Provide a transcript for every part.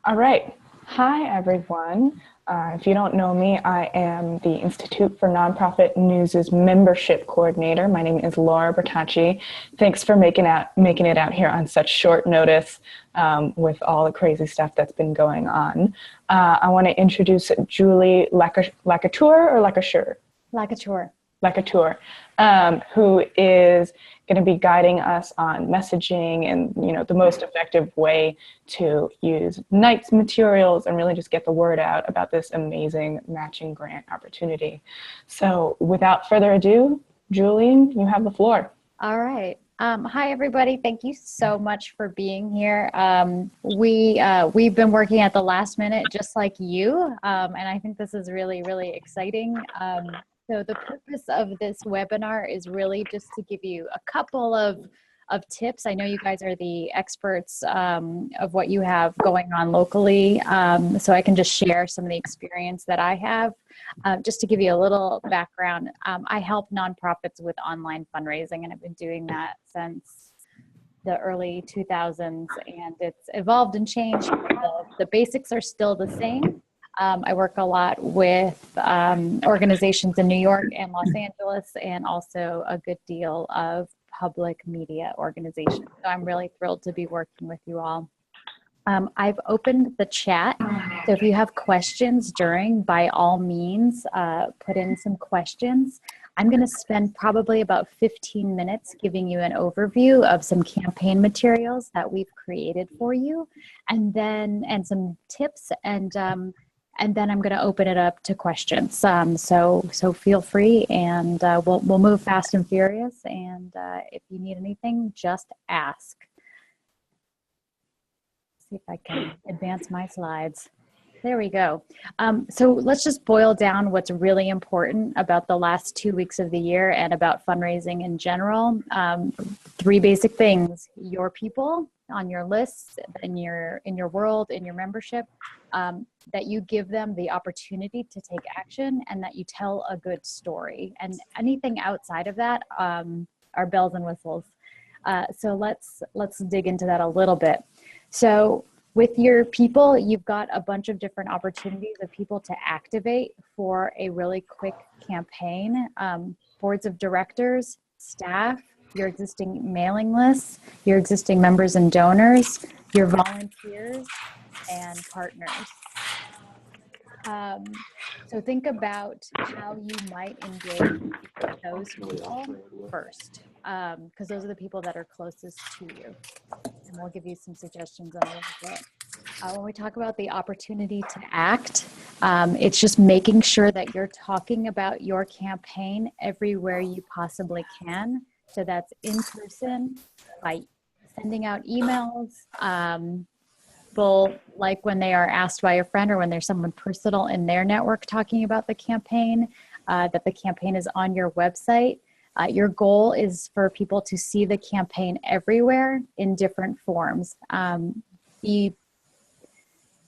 All right. Hi, everyone. If you don't know me, I am the Institute for Nonprofit News's membership coordinator. My name is Laura Bertacci. Thanks for making it out here on such short notice with all the crazy stuff that's been going on. I want to introduce Julie Lacouture or Lacouture? Lacouture. Lacouture, who is going to be guiding us on messaging and the most effective way to use Knight's materials and really just get the word out about this amazing matching grant opportunity. So without further ado, Julie, you have the floor. All right. Hi, everybody. Thank you so much for being here. We've been working at the last minute, just like you, and I think this is really, really exciting. So the purpose of this webinar is really just to give you a couple of tips. I know you guys are the experts of what you have going on locally, so I can just share some of the experience that I have. Just to give you a little background, I help nonprofits with online fundraising, and I've been doing that since the early 2000s, and it's evolved and changed. The basics are still the same. I work a lot with organizations in New York and Los Angeles, and also a good deal of public media organizations. So I'm really thrilled to be working with you all. I've opened the chat, so if you have questions during, by all means, put in some questions. I'm going to spend probably about 15 minutes giving you an overview of some campaign materials that we've created for you, and some tips, and then I'm going to open it up to questions. So feel free, and we'll move fast and furious. And if you need anything, just ask. See if I can advance my slides. There we go. So let's just boil down what's really important about the last 2 weeks of the year and about fundraising in general. 3 basic things: your people on your lists, in your world, in your membership, that you give them the opportunity to take action, and that you tell a good story. And anything outside of that are bells and whistles. So let's dig into that a little bit. So with your people, you've got a bunch of different opportunities of people to activate for a really quick campaign. Boards of directors, staff, your existing mailing lists, your existing members and donors, your volunteers, and partners. So think about how you might engage those people first, because those are the people that are closest to you. And we'll give you some suggestions in a little bit. When we talk about the opportunity to act, it's just making sure that you're talking about your campaign everywhere you possibly can. So that's in person, by sending out emails, like when they are asked by a friend, or when there's someone personal in their network talking about the campaign, that the campaign is on your website. Your goal is for people to see the campaign everywhere in different forms. The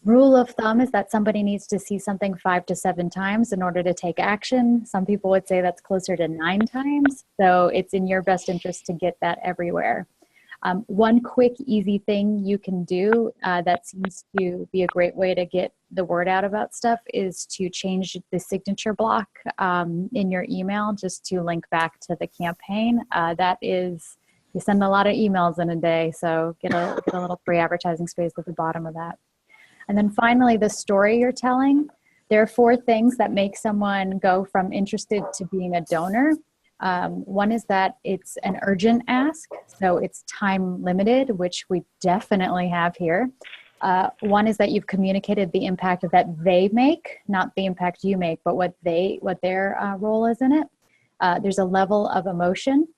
rule of thumb is that somebody needs to see something 5 to 7 times in order to take action. Some people would say that's closer to 9 times. So it's in your best interest to get that everywhere. One quick, easy thing you can do that seems to be a great way to get the word out about stuff is to change the signature block in your email, just to link back to the campaign. You send a lot of emails in a day, so get a little free advertising space at the bottom of that. And then finally, the story you're telling. There are 4 things that make someone go from interested to being a donor. One is that it's an urgent ask, so it's time limited, which we definitely have here. One is that you've communicated the impact that they make, not the impact you make, but what their role is in it. There's a level of emotion,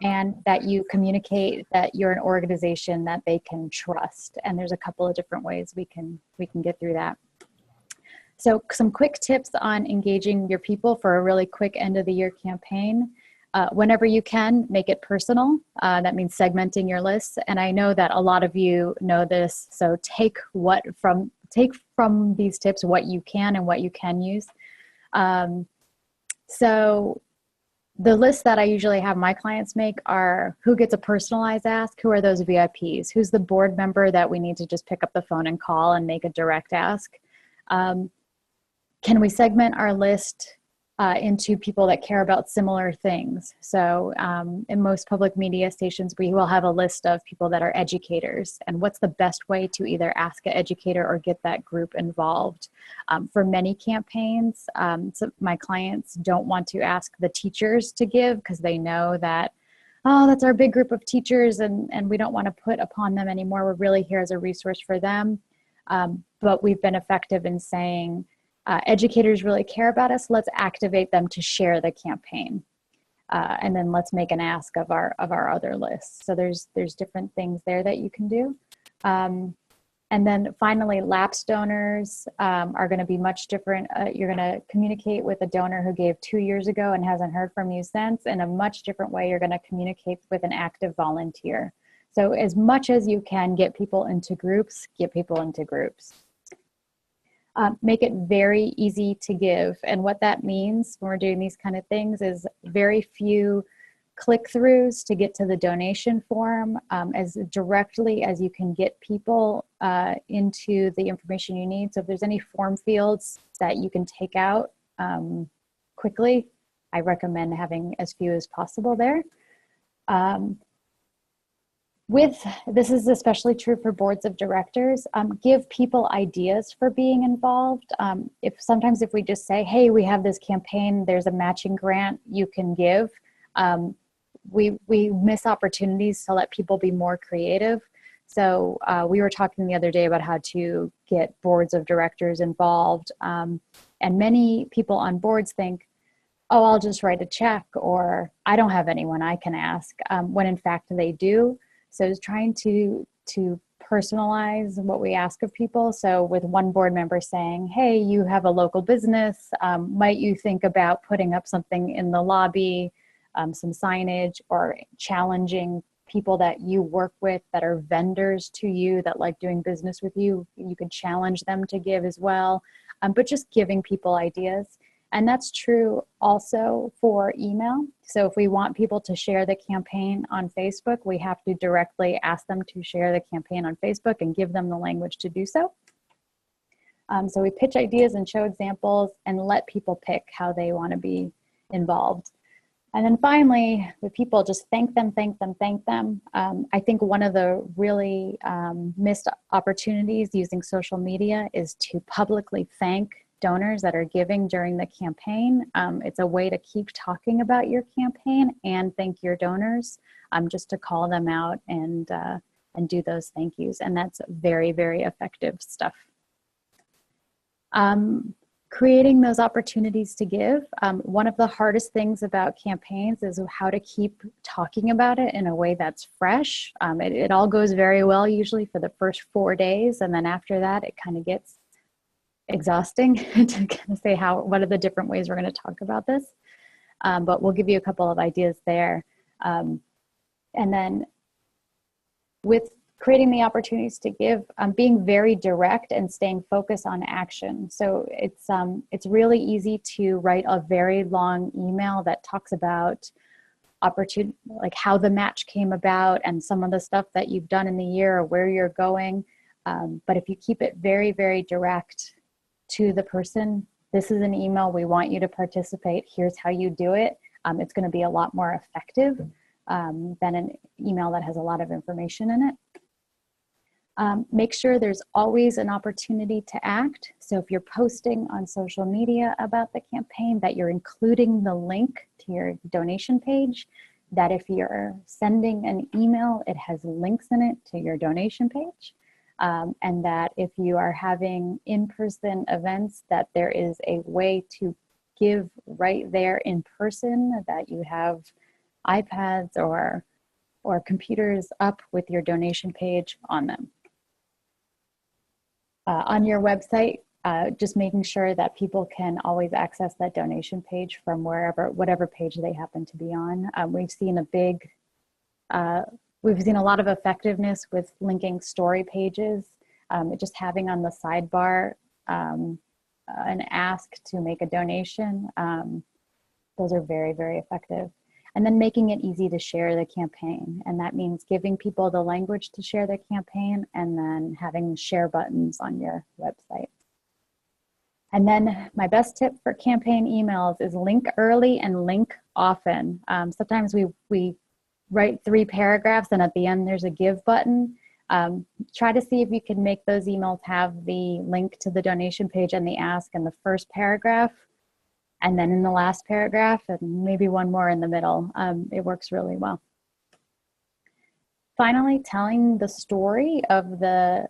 and that you communicate that you're an organization that they can trust. And there's a couple of different ways we can get through that. So some quick tips on engaging your people for a really quick end of the year campaign. Whenever you can, make it personal. That means segmenting your lists. And I know that a lot of you know this, so take from these tips what you can and what you can use. So The list that I usually have my clients make are who gets a personalized ask, who are those VIPs, who's the board member that we need to just pick up the phone and call and make a direct ask. Can we segment our list into people that care about similar things? So in most public media stations, we will have a list of people that are educators, and what's the best way to either ask an educator or get that group involved. For many campaigns, so my clients don't want to ask the teachers to give because they know that, oh, that's our big group of teachers and we don't want to put upon them anymore. We're really here as a resource for them. But we've been effective in saying, educators really care about us. Let's activate them to share the campaign. And then let's make an ask of our other lists. So there's different things there that you can do. And then finally, lapsed donors are going to be much different. You're going to communicate with a donor who gave 2 years ago and hasn't heard from you since. In a much different way, you're going to communicate with an active volunteer. So as much as you can get people into groups, get people into groups. Make it very easy to give. And what that means when we're doing these kind of things is very few click-throughs to get to the donation form, as directly as you can get people into the information you need. So if there's any form fields that you can take out quickly, I recommend having as few as possible there. This is especially true for boards of directors, give people ideas for being involved. Sometimes if we just say, hey, we have this campaign, there's a matching grant you can give, we miss opportunities to let people be more creative. So we were talking the other day about how to get boards of directors involved. And many people on boards think, oh, I'll just write a check, or I don't have anyone I can ask, when in fact they do. So it's trying to personalize what we ask of people. So with one board member saying, hey, you have a local business, might you think about putting up something in the lobby, some signage, or challenging people that you work with that are vendors to you that like doing business with you, you could challenge them to give as well, but just giving people ideas. And that's true also for email. So if we want people to share the campaign on Facebook, we have to directly ask them to share the campaign on Facebook and give them the language to do so. So we pitch ideas and show examples and let people pick how they want to be involved. And then finally, with people, just thank them. I think one of the really missed opportunities using social media is to publicly thank donors that are giving during the campaign. It's a way to keep talking about your campaign and thank your donors, just to call them out and do those thank yous. And that's very, very effective stuff. Creating those opportunities to give. One of the hardest things about campaigns is how to keep talking about it in a way that's fresh. It all goes very well usually for the first 4 days. And then after that, it kind of gets exhausting to kind of say what are the different ways we're going to talk about this. But we'll give you a couple of ideas there. And then with creating the opportunities to give, being very direct and staying focused on action. So it's really easy to write a very long email that talks about opportunity, like how the match came about and some of the stuff that you've done in the year or where you're going. But if you keep it very, very direct to the person, this is an email, we want you to participate, here's how you do it, it's going to be a lot more effective than an email that has a lot of information in it. Make sure there's always an opportunity to act. So if you're posting on social media about the campaign, that you're including the link to your donation page, that if you're sending an email, it has links in it to your donation page. And that if you are having in-person events, that there is a way to give right there in person, that you have iPads or computers up with your donation page on them. On your website, just making sure that people can always access that donation page from whatever page they happen to be on. We've seen a lot of effectiveness with linking story pages, just having on the sidebar an ask to make a donation. Those are very, very effective. And then making it easy to share the campaign. And that means giving people the language to share the campaign and then having share buttons on your website. And then my best tip for campaign emails is link early and link often. Sometimes we write 3 paragraphs and at the end there's a give button. Try to see if you can make those emails have the link to the donation page and the ask in the first paragraph, and then in the last paragraph, and maybe one more in the middle. It works really well. Finally, telling the story of the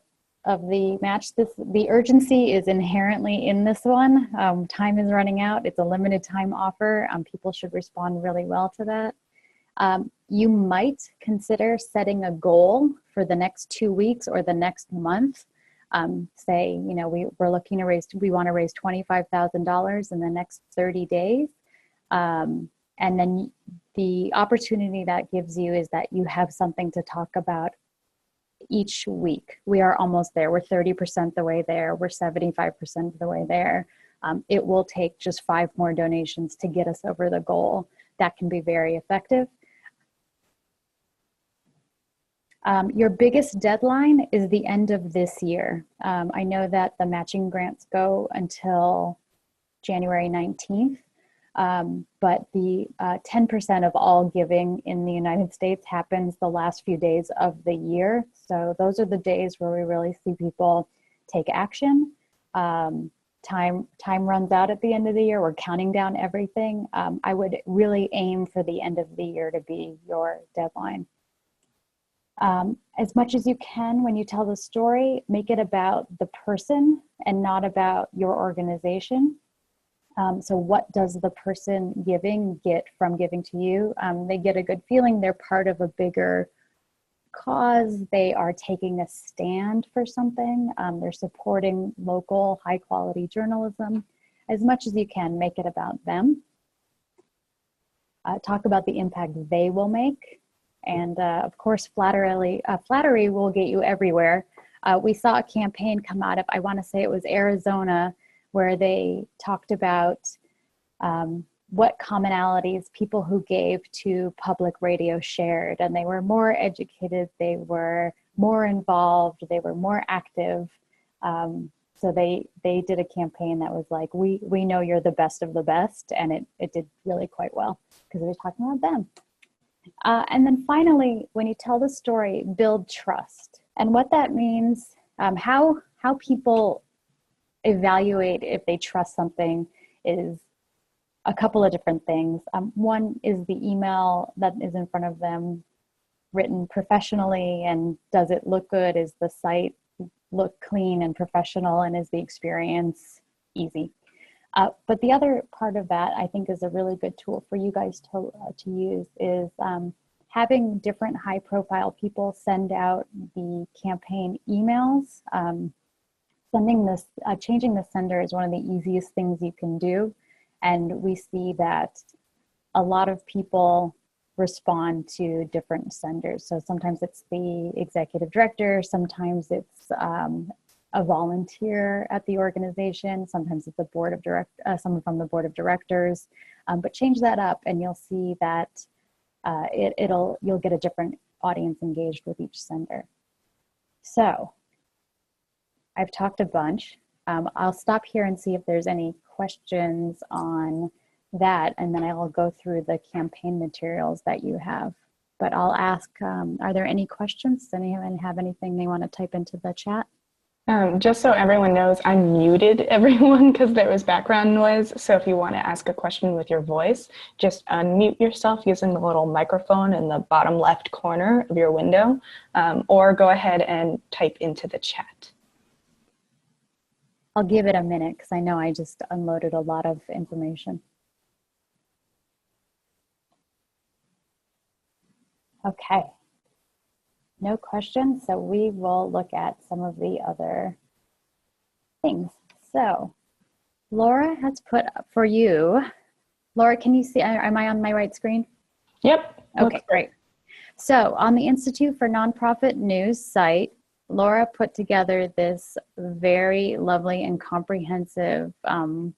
match. The urgency is inherently in this one. Time is running out. It's a limited time offer. People should respond really well to that. You might consider setting a goal for the next 2 weeks or the next month. Say, you know, we want to raise $25,000 in the next 30 days. And then the opportunity that gives you is that you have something to talk about each week. We are almost there. We're 30% the way there. We're 75% of the way there. It will take just 5 more donations to get us over the goal. That can be very effective. Your biggest deadline is the end of this year. I know that the matching grants go until January 19th, but the 10% of all giving in the United States happens the last few days of the year. So those are the days where we really see people take action. Time runs out at the end of the year. We're counting down everything. I would really aim for the end of the year to be your deadline. As much as you can, when you tell the story, make it about the person and not about your organization. So what does the person giving get from giving to you? They get a good feeling they're part of a bigger cause. They are taking a stand for something. They're supporting local high quality journalism. As much as you can, make it about them. Talk about the impact they will make. And of course, flattery will get you everywhere. We saw a campaign come out of, I want to say it was Arizona, where they talked about what commonalities people who gave to public radio shared. And they were more educated, they were more involved, they were more active. So they did a campaign that was like, we know you're the best of the best. And it did really quite well because it was talking about them. And then finally, when you tell the story, build trust. And what that means, how people evaluate if they trust something is a couple of different things. One is the email that is in front of them written professionally, and does it look good? Is the site look clean and professional, and is the experience easy? But the other part of that, I think, is a really good tool for you guys to use is having different high-profile people send out the campaign emails. Changing the sender is one of the easiest things you can do, and we see that a lot of people respond to different senders. So sometimes it's the executive director, sometimes it's a volunteer at the organization. Sometimes it's someone from the board of directors, but change that up and you'll see that you'll get a different audience engaged with each sender. So I've talked a bunch. I'll stop here and see if there's any questions on that, and then I will go through the campaign materials that you have. But I'll ask, are there any questions? Does anyone have anything they want to type into the chat? Just so everyone knows, I muted everyone because there was background noise. So if you want to ask a question with your voice, just unmute yourself using the little microphone in the bottom left corner of your window, or go ahead and type into the chat. I'll give it a minute because I know I just unloaded a lot of information. Okay. No questions, so we will look at some of the other things. So Laura has put up for you. Laura, can you see, am I on my right screen? Yep. Okay, great. So on the Institute for Nonprofit News site, Laura put together this very lovely and comprehensive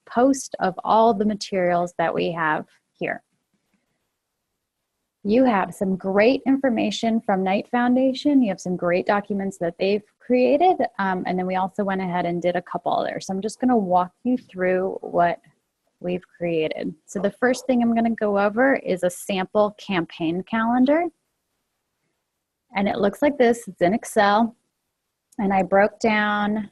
post of all the materials that we have here. You have some great information from Knight Foundation. You have some great documents that they've created. And then we also went ahead and did a couple others. So I'm just going to walk you through what we've created. So the first thing I'm going to go over is a sample campaign calendar. And it looks like this. It's in Excel. And I broke down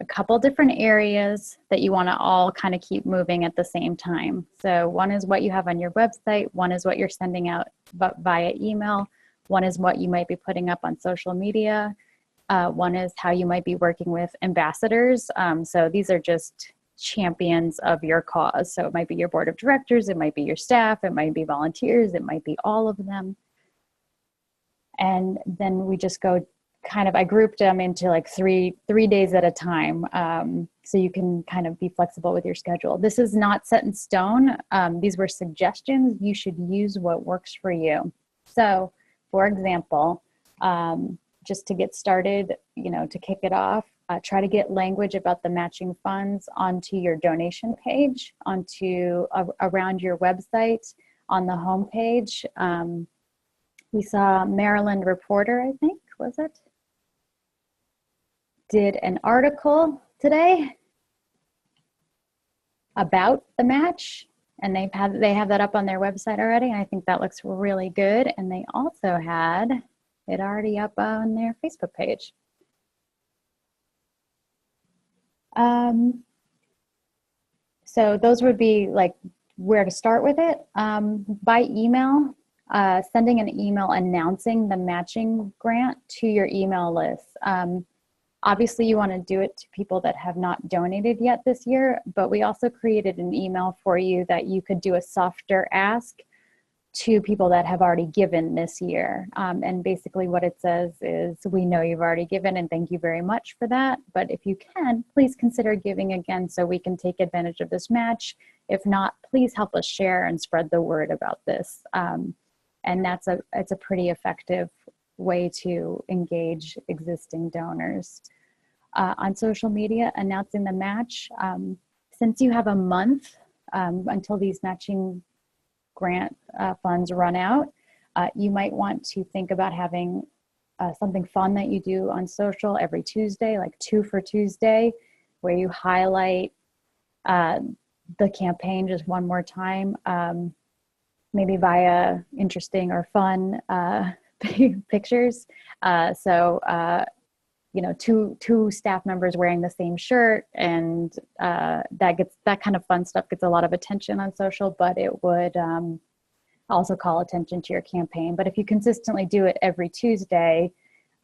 a couple different areas that you want to all kind of keep moving at the same time. So one is what you have on your website, one is what you're sending out via email, one is what you might be putting up on social media, one is how you might be working with ambassadors. So these are just champions of your cause. So it might be your board of directors, it might be your staff, it might be volunteers, it might be all of them. And then we just go I grouped them into like three days at a time. So you can kind of be flexible with your schedule. This is not set in stone. These were suggestions. You should use what works for you. So for example, just to get started, to kick it off, try to get language about the matching funds onto your donation page, around your website, on the homepage. We saw Maryland Reporter, I think, was it? Did an article today about the match, and they have that up on their website already, and I think that looks really good. And they also had it already up on their Facebook page. So those would be like where to start with it. By email, sending an email announcing the matching grant to your email list. Obviously, you want to do it to people that have not donated yet this year, but we also created an email for you that you could do a softer ask to people that have already given this year. And basically what it says is, we know you've already given and thank you very much for that. But if you can, please consider giving again so we can take advantage of this match. If not, please help us share and spread the word about this. And it's a pretty effective way to engage existing donors. On social media, announcing the match. Since you have a month until these matching grant funds run out, you might want to think about having something fun that you do on social every Tuesday, like 2 for Tuesday, where you highlight the campaign just one more time, maybe via interesting or fun pictures. Two staff members wearing the same shirt, and that kind of fun stuff gets a lot of attention on social, but it would also call attention to your campaign. But if you consistently do it every Tuesday,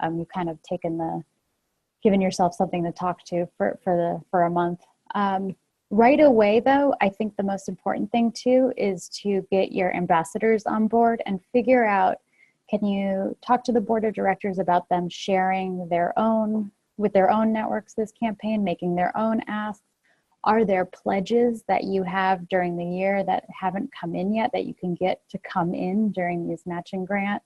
you've kind of given yourself something to talk to for a month. Right away, though, I think the most important thing too is to get your ambassadors on board and figure out, can you talk to the board of directors about them sharing with their own networks this campaign, making their own asks? Are there pledges that you have during the year that haven't come in yet that you can get to come in during this matching grant?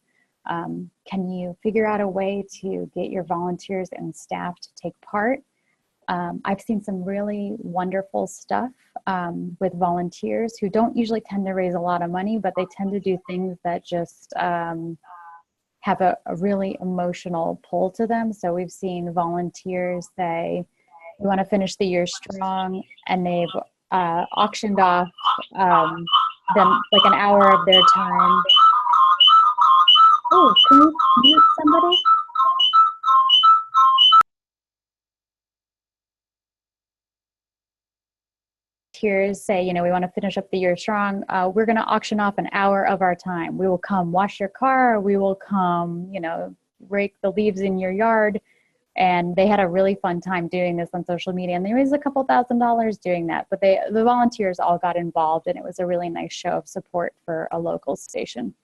Can you figure out a way to get your volunteers and staff to take part? I've seen some really wonderful stuff with volunteers who don't usually tend to raise a lot of money, but they tend to do things that just have a really emotional pull to them. So we've seen volunteers say, we want to finish the year strong, and they've auctioned off them like an hour of their time. Oh, can you mute somebody? Volunteers say, we want to finish up the year strong. We're going to auction off an hour of our time. We will come wash your car. We will come, rake the leaves in your yard. And they had a really fun time doing this on social media, and they raised a couple $1,000s doing that. But the volunteers all got involved, and it was a really nice show of support for a local station.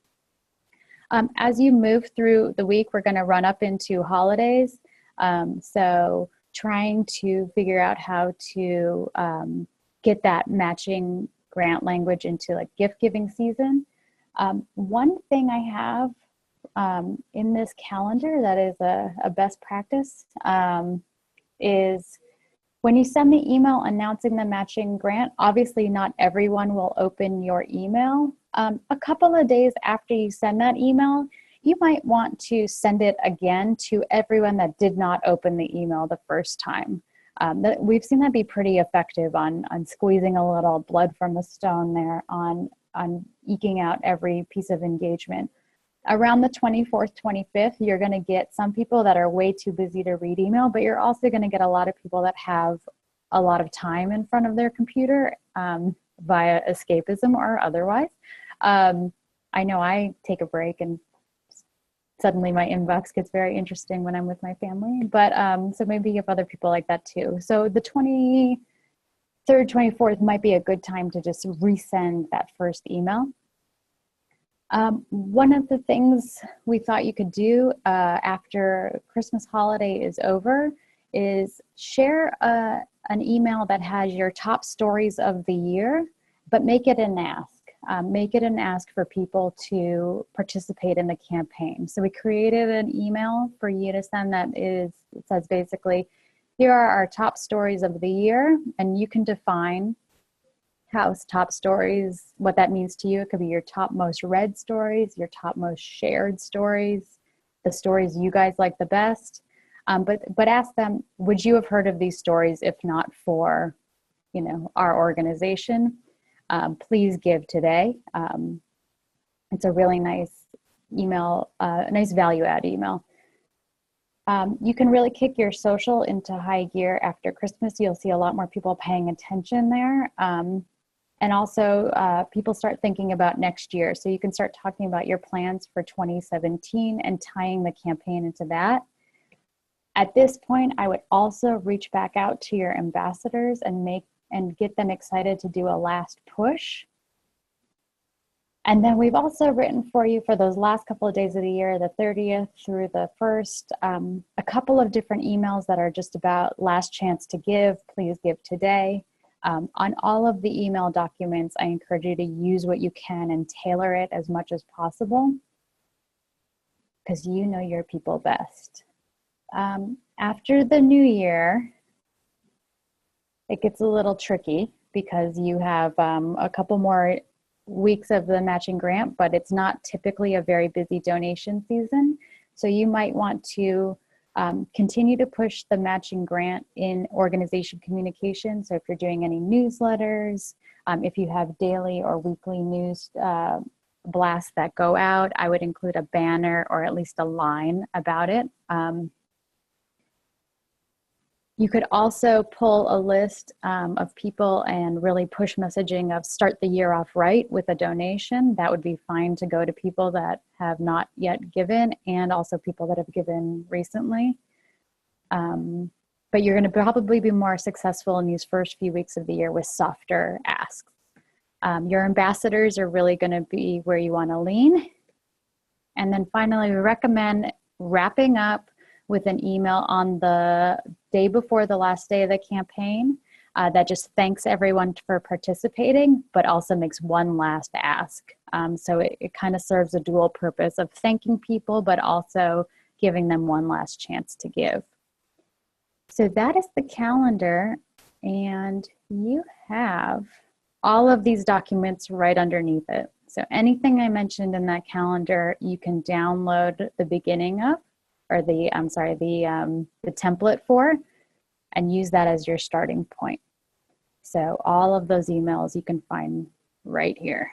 As you move through the week, we're going to run up into holidays. So trying to figure out how to get that matching grant language into like gift giving season. One thing I have in this calendar that is a best practice is When you send the email announcing the matching grant, obviously not everyone will open your email. A couple of days after you send that email, you might want to send it again to everyone that did not open the email the first time. We've seen that be pretty effective on squeezing a little blood from the stone there, on eking out every piece of engagement. Around the 24th, 25th, you're going to get some people that are way too busy to read email, but you're also going to get a lot of people that have a lot of time in front of their computer via escapism or otherwise. I know I take a break and suddenly my inbox gets very interesting when I'm with my family, but so maybe you have other people like that too. So the 23rd, 24th might be a good time to just resend that first email. One of the things we thought you could do after Christmas holiday is over is share an email that has your top stories of the year, but make it an ask. Make it an ask for people to participate in the campaign. So we created an email for you to send that it says basically, here are our top stories of the year, and you can define house top stories, what that means to you. It could be your top most read stories, your top most shared stories, the stories you guys like the best. But ask them, would you have heard of these stories if not for, our organization? Please give today. It's a really nice email, a nice value add email. You can really kick your social into high gear after Christmas. You'll see a lot more people paying attention there. And also people start thinking about next year. So you can start talking about your plans for 2017 and tying the campaign into that. At this point, I would also reach back out to your ambassadors and get them excited to do a last push. And then we've also written for you for those last couple of days of the year, the 30th through the 1st, a couple of different emails that are just about last chance to give, please give today. On all of the email documents, I encourage you to use what you can and tailor it as much as possible, because you know your people best. After the new year, it gets a little tricky because you have a couple more weeks of the matching grant, but it's not typically a very busy donation season. So you might want to continue to push the matching grant in organization communication. So if you're doing any newsletters, if you have daily or weekly news blasts that go out, I would include a banner or at least a line about it. You could also pull a list of people and really push messaging of start the year off right with a donation. That would be fine to go to people that have not yet given and also people that have given recently. But you're going to probably be more successful in these first few weeks of the year with softer asks. Your ambassadors are really going to be where you want to lean. And then finally, we recommend wrapping up with an email on the day before the last day of the campaign that just thanks everyone for participating, but also makes one last ask. So it kind of serves a dual purpose of thanking people, but also giving them one last chance to give. So that is the calendar, and you have all of these documents right underneath it. So anything I mentioned in that calendar, you can download the beginning of, or the template for, and use that as your starting point. So all of those emails you can find right here,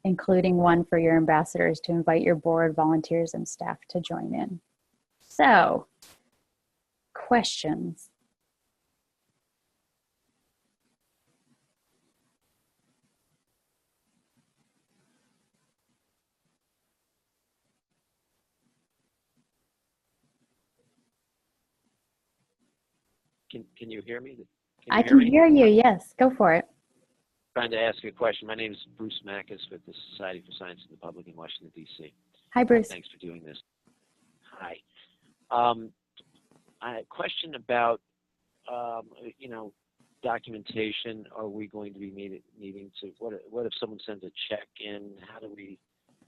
including one for your ambassadors to invite your board, volunteers, and staff to join in. So, questions? Can you hear me? I can hear you, yes. Go for it. Trying to ask you a question. My name is Bruce Mackis with the Society for Science and the Public in Washington, D.C. Hi, Bruce. Thanks for doing this. Hi. A question about, documentation. Are we going to be needing to, what if someone sends a check in? How do we,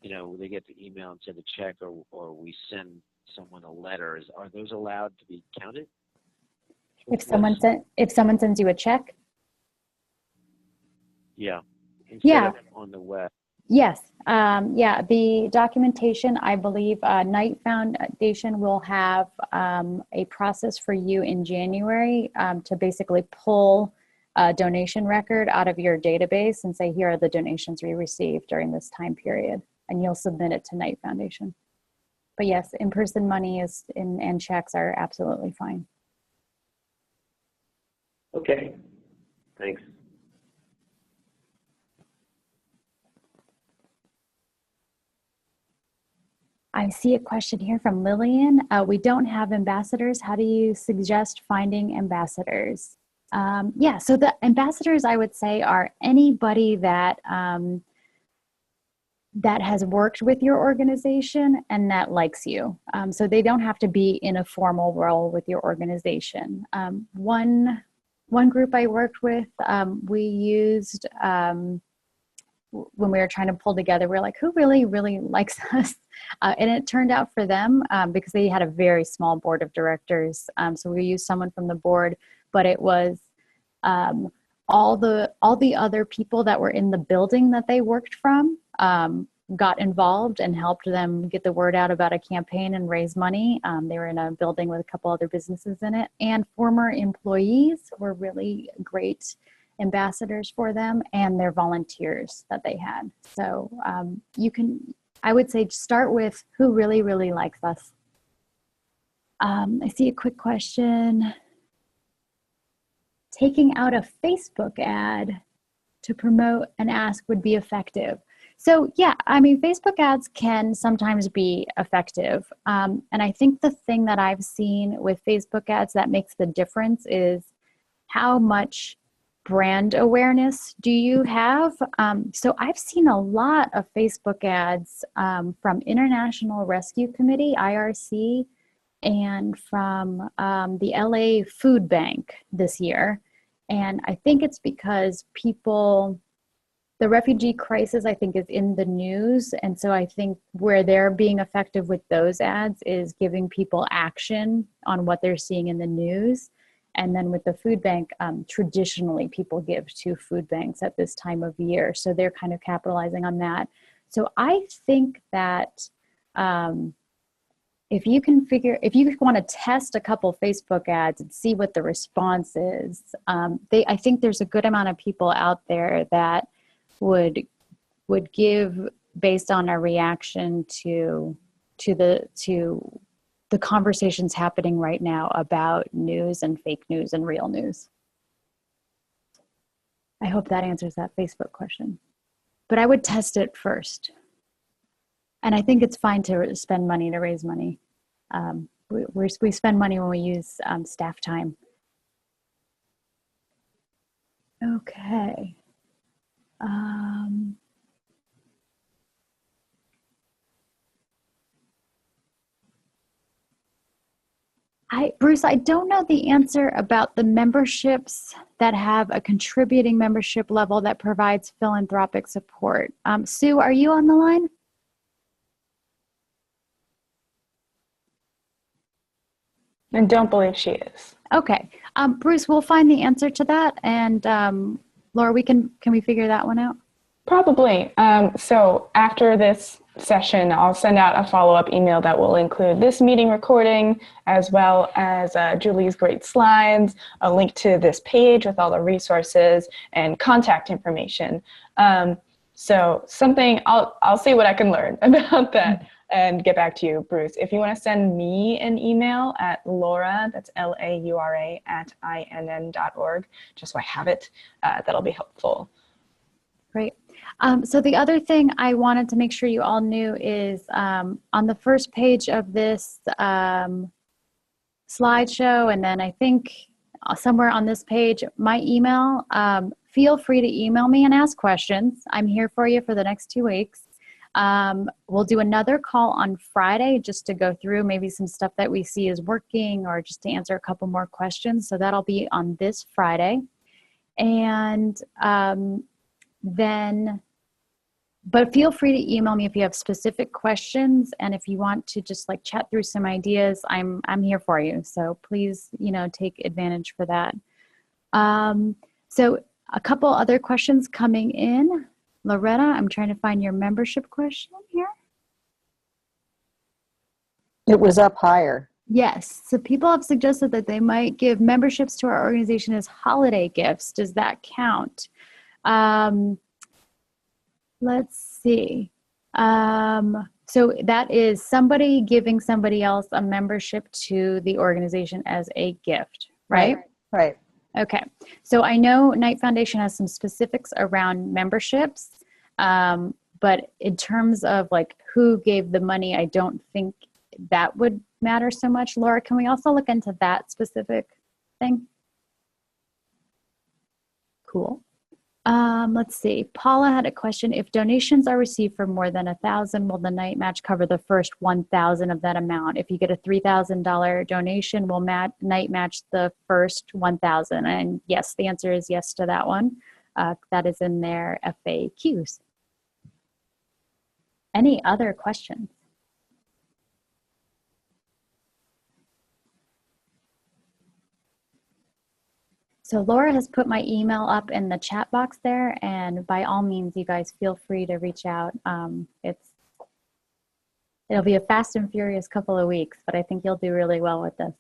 they get the email and send a check, or we send someone a letter? Are those allowed to be counted? If someone sends you a check? Yeah. Instead Yeah. of on the web. Yes. Yeah. The documentation, I believe, Knight Foundation will have a process for you in January to basically pull a donation record out of your database and say, here are the donations we received during this time period. And you'll submit it to Knight Foundation. But yes, in-person money and checks are absolutely fine. Okay. Thanks. I see a question here from Lillian. We don't have ambassadors. How do you suggest finding ambassadors? Yeah, so the ambassadors, I would say, are anybody that that has worked with your organization and that likes you. So they don't have to be in a formal role with your organization. One group I worked with, we used when we were trying to pull together, we were like, who really, really likes us? And it turned out for them, because they had a very small board of directors. So we used someone from the board, but it was all the other people that were in the building that they worked from got involved and helped them get the word out about a campaign and raise money. They were in a building with a couple other businesses in it, and former employees were really great ambassadors for them, and their volunteers that they had. So I would say start with who really, really likes us. I see a quick question. Taking out a Facebook ad to promote an ask would be effective. So yeah, I mean, Facebook ads can sometimes be effective. And I think the thing that I've seen with Facebook ads that makes the difference is how much brand awareness do you have? So I've seen a lot of Facebook ads from International Rescue Committee, IRC, and from the LA Food Bank this year. And I think it's because the refugee crisis, I think, is in the news. And so I think where they're being effective with those ads is giving people action on what they're seeing in the news. And then with the food bank, traditionally people give to food banks at this time of year. So they're kind of capitalizing on that. So I think that if you want to test a couple Facebook ads and see what the response is, I think there's a good amount of people out there that would give based on a reaction to the conversations happening right now about news and fake news and real news. I hope that answers that Facebook question. But I would test it first. And I think it's fine to spend money to raise money. We spend money when we use staff time. Okay. Bruce, I don't know the answer about the memberships that have a contributing membership level that provides philanthropic support. Sue, are you on the line? I don't believe she is. Okay. Bruce, we'll find the answer to that. And Laura, can we figure that one out? Probably. So after this session, I'll send out a follow-up email that will include this meeting recording, as well as Julie's great slides, a link to this page with all the resources and contact information. So I'll see what I can learn about that and get back to you, Bruce. If you want to send me an email at Laura, that's LAURA @INN.org, just so I have it, that'll be helpful. Great. So the other thing I wanted to make sure you all knew is on the first page of this slideshow, and then I think somewhere on this page, my email, feel free to email me and ask questions. I'm here for you for the next 2 weeks. We'll do another call on Friday just to go through maybe some stuff that we see is working or just to answer a couple more questions. So that'll be on this Friday. And then But feel free to email me if you have specific questions, and if you want to just like chat through some ideas, I'm here for you. So please, take advantage for that. So a couple other questions coming in. Loretta, I'm trying to find your membership question here. It was up higher. Yes. So people have suggested that they might give memberships to our organization as holiday gifts. Does that count? Let's see. So that is somebody giving somebody else a membership to the organization as a gift, right? Right. Okay. So I know Knight Foundation has some specifics around memberships, but in terms of like who gave the money, I don't think that would matter so much. Laura, can we also look into that specific thing? Cool. Let's see. Paula had a question. If donations are received for more than 1,000, will the Knight match cover the first 1,000 of that amount? If you get a $3,000 donation, will Knight match the first 1,000? And yes, the answer is yes to that one. That is in their FAQs. Any other questions? So Laura has put my email up in the chat box there, and by all means, you guys feel free to reach out. It'll be a fast and furious couple of weeks, but I think you'll do really well with this.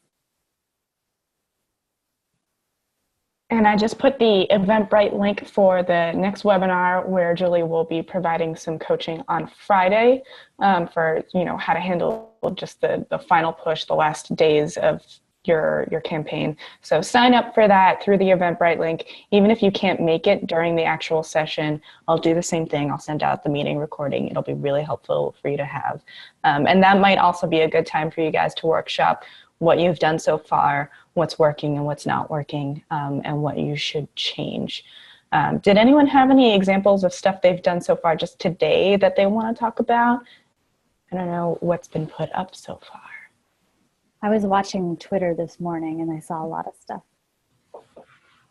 And I just put the Eventbrite link for the next webinar where Julie will be providing some coaching on Friday for how to handle just the final push, the last days of your campaign. So sign up for that through the Eventbrite link. Even if you can't make it during the actual session, I'll do the same thing. I'll send out the meeting recording. It'll be really helpful for you to have. And that might also be a good time for you guys to workshop what you've done so far, what's working and what's not working, and what you should change. Did anyone have any examples of stuff they've done so far just today that they want to talk about? I don't know what's been put up so far. I was watching Twitter this morning and I saw a lot of stuff.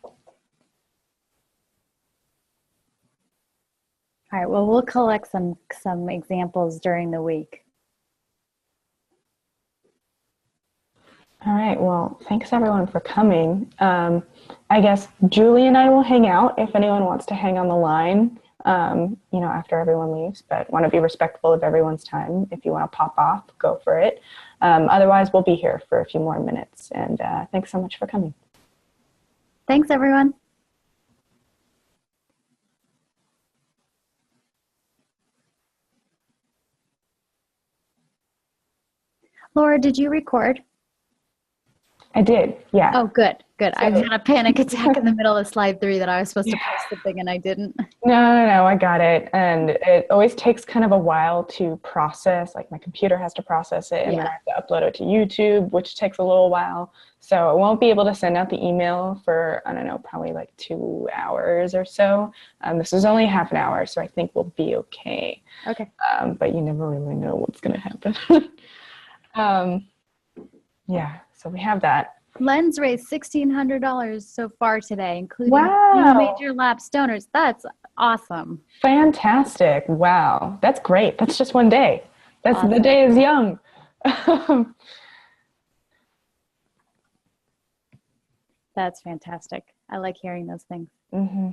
All right, well, we'll collect some examples during the week. All right, well, thanks everyone for coming. I guess Julie and I will hang out if anyone wants to hang on the line, after everyone leaves, but want to be respectful of everyone's time. If you want to pop off, go for it. Otherwise, we'll be here for a few more minutes, and thanks so much for coming. Thanks, everyone. Laura, did you record? I did, yeah. Oh, good. I had a panic attack in the middle of slide 3 that I was supposed to post something and I didn't. No, I got it. And it always takes kind of a while to process, like my computer has to process it and then I have to upload it to YouTube, which takes a little while. So I won't be able to send out the email for, I don't know, probably like 2 hours or so. This is only half an hour, so I think we'll be okay. Okay. But you never really know what's going to happen. Yeah, so we have that. Len's raised $1,600 so far today, including Wow. major lapsed donors. That's awesome. Fantastic. Wow. That's great. That's just one day. That's awesome. The day is young. That's fantastic. I like hearing those things. Mm-hmm.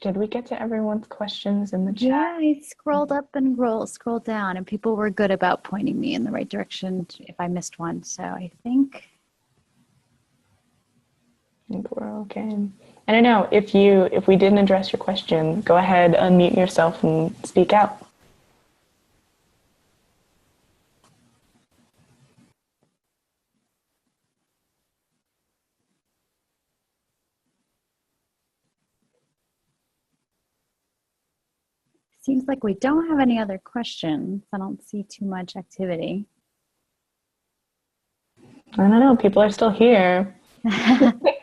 Did we get to everyone's questions in the chat? Yeah, I scrolled up and scrolled down, and people were good about pointing me in the right direction if I missed one. So I think we're okay. I don't know, if we didn't address your question, go ahead, unmute yourself and speak out. Seems like we don't have any other questions. I don't see too much activity. I don't know. People are still here. They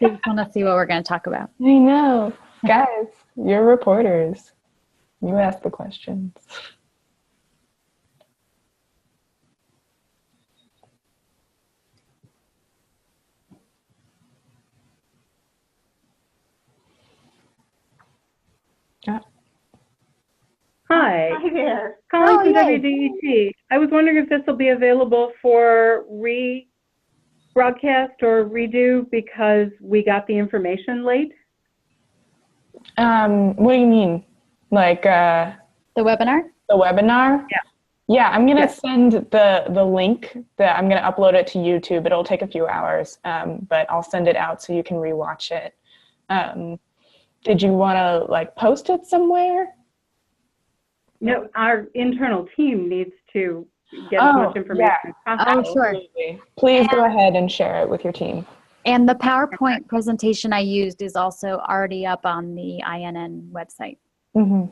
just want to see what we're going to talk about. I know. Guys, you're reporters. You ask the questions. Hi, Hi there. calling Oh, from yay. WDET. I was wondering if this will be available for rebroadcast or redo because we got the information late. What do you mean? Like The webinar? the webinar? Yeah. Yeah, I'm gonna Yes. send the link that I'm gonna upload it to YouTube. It'll take a few hours, but I'll send it out so you can rewatch it. Did you want to like post it somewhere? No, our internal team needs to get as much information as possible. Oh, sure. Absolutely. Please go ahead and share it with your team. And the PowerPoint presentation I used is also already up on the INN website. Mm-hmm.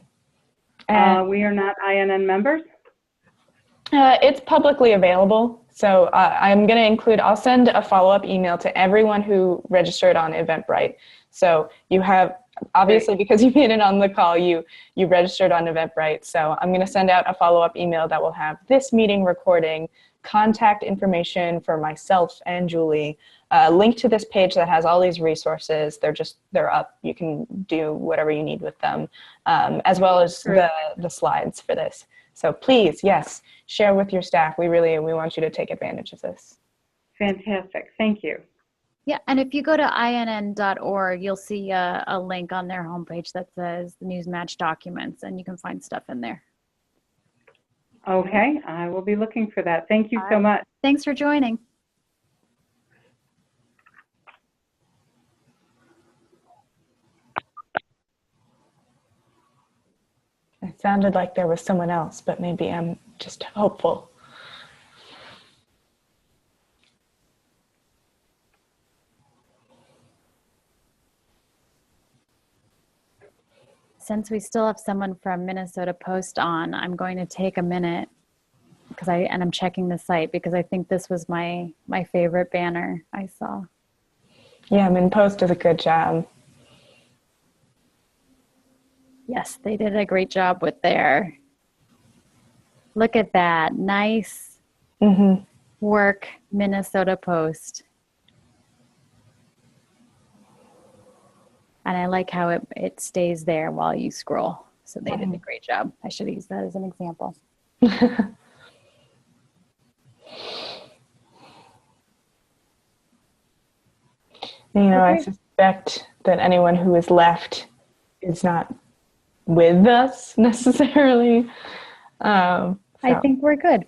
And We are not INN members. it's publicly available. So I'm going to include, I'll send a follow-up email to everyone who registered on Eventbrite. So you have, obviously, because you made it on the call, you registered on Eventbrite. So I'm going to send out a follow-up email that will have this meeting recording, contact information for myself and Julie, link to this page that has all these resources. They're up. You can do whatever you need with them, as well as the slides for this. So please, yes, share with your staff. We want you to take advantage of this. Fantastic. Thank you. Yeah, and if you go to inn.org, you'll see a link on their homepage that says the news match documents, and you can find stuff in there. Okay, I will be looking for that. Thank you so much. Thanks for joining. It sounded like there was someone else, but maybe I'm just hopeful. Since we still have someone from Minnesota Post on, I'm going to take a minute because I'm checking the site because I think this was my favorite banner I saw. Yeah, Post does a good job. Yes, they did a great job with their. Look at that. Nice work, Minnesota Post. And I like how it stays there while you scroll. So they did a great job. I should use that as an example. I suspect that anyone who is left is not with us necessarily. I think we're good.